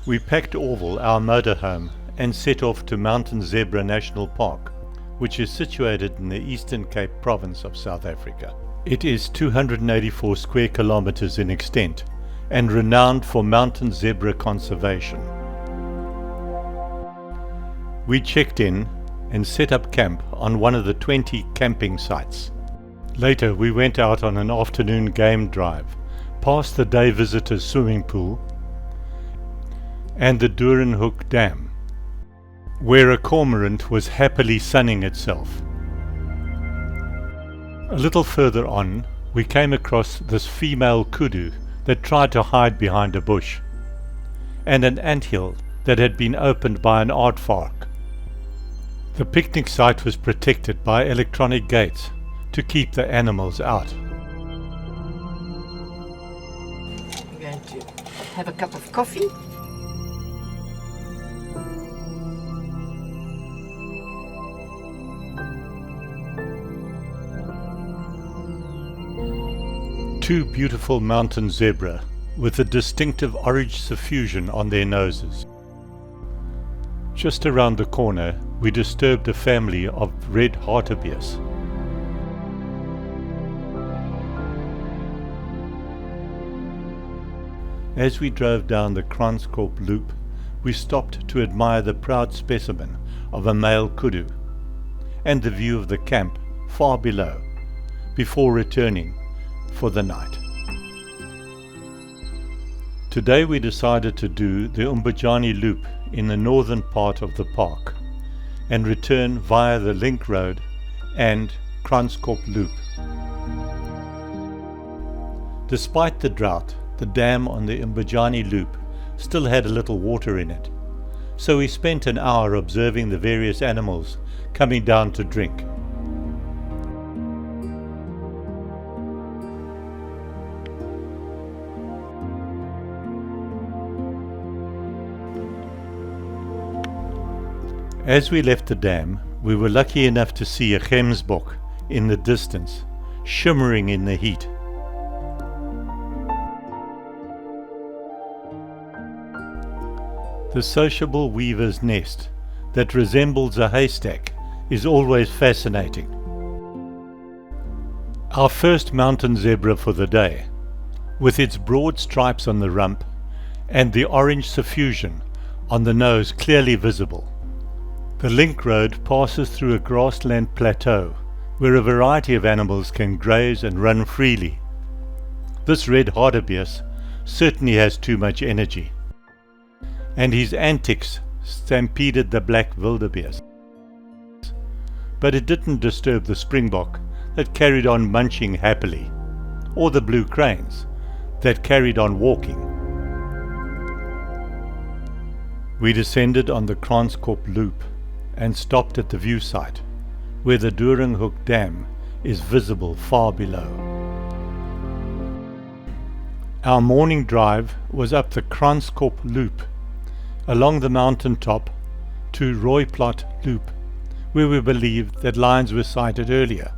We packed Orville, our motorhome, and set off to Mountain Zebra National Park, which is situated in the Eastern Cape province of South Africa. It is 284 square kilometers in extent and renowned for mountain zebra conservation. We checked in and set up camp on one of the 20 camping sites. Later we went out on an afternoon game drive, past the day visitors swimming pool and the Doornhoek Dam, where a cormorant was happily sunning itself. A little further on, we came across this female kudu that tried to hide behind a bush, and an anthill that had been opened by an aardvark. The picnic site was protected by electronic gates to keep the animals out. I'm going to have a cup of coffee. Two beautiful mountain zebra with a distinctive orange suffusion on their noses. Just around the corner, we disturbed a family of red hartebeest. As we drove down the Kranskop Loop, we stopped to admire the proud specimen of a male kudu and the view of the camp far below, before returning for the night. Today we decided to do the Umbajani Loop in the northern part of the park and return via the Link Road and Kranskop Loop. Despite the drought, the dam on the Umbajani Loop still had a little water in it, so we spent an hour observing the various animals coming down to drink. As we left the dam, we were lucky enough to see a gemsbok in the distance, shimmering in the heat. The sociable weaver's nest that resembles a haystack is always fascinating. Our first mountain zebra for the day, with its broad stripes on the rump and the orange suffusion on the nose clearly visible. The Link Road passes through a grassland plateau where a variety of animals can graze and run freely. This red hartebeest certainly has too much energy, and his antics stampeded the black wildebeest. But it didn't disturb the springbok that carried on munching happily, or the blue cranes that carried on walking. We descended on the Kranskop Loop and stopped at the view site, where the Doornhoek Dam is visible far below. Our morning drive was up the Kranskop Loop, along the mountain top to Rooiplaat Loop, where we believed that lions were sighted earlier,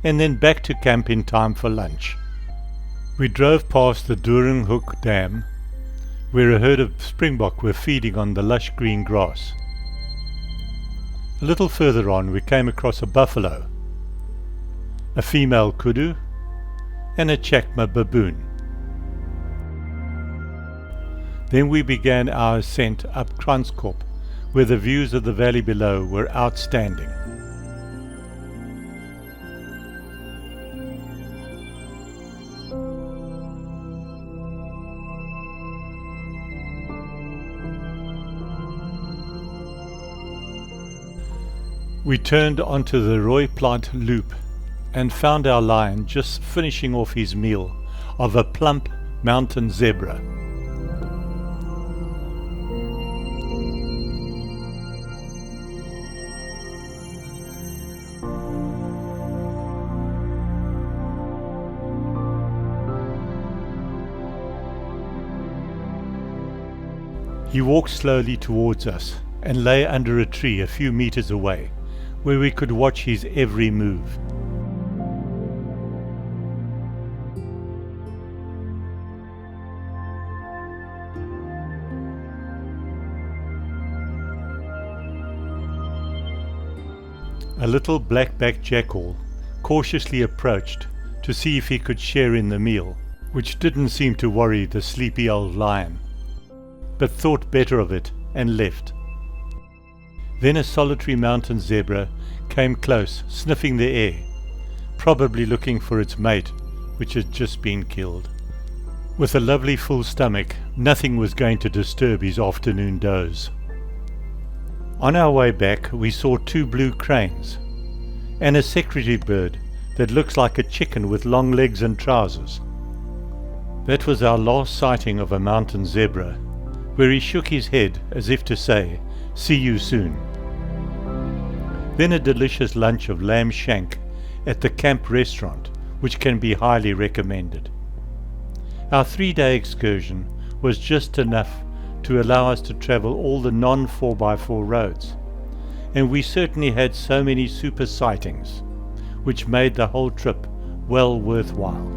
and then back to camp in time for lunch. We drove past the Doornhoek Dam, where a herd of springbok were feeding on the lush green grass. A little further on we came across a buffalo, a female kudu, and a chacma baboon. Then we began our ascent up Kranskop, where the views of the valley below were outstanding. We turned onto the Rooiplaat Loop and found our lion just finishing off his meal of a plump mountain zebra. He walked slowly towards us and lay under a tree a few meters away, where we could watch his every move. A little black-backed jackal cautiously approached to see if he could share in the meal, which didn't seem to worry the sleepy old lion, but thought better of it and left. Then a solitary mountain zebra came close, sniffing the air, probably looking for its mate, which had just been killed. With a lovely full stomach, nothing was going to disturb his afternoon doze. On our way back, we saw 2 blue cranes and a secretary bird that looks like a chicken with long legs and trousers. That was our last sighting of a mountain zebra, where he shook his head as if to say, "See you soon." Then a delicious lunch of lamb shank at the camp restaurant, which can be highly recommended. Our 3-day excursion was just enough to allow us to travel all the non-4x4 roads, and we certainly had so many super sightings, which made the whole trip well worthwhile.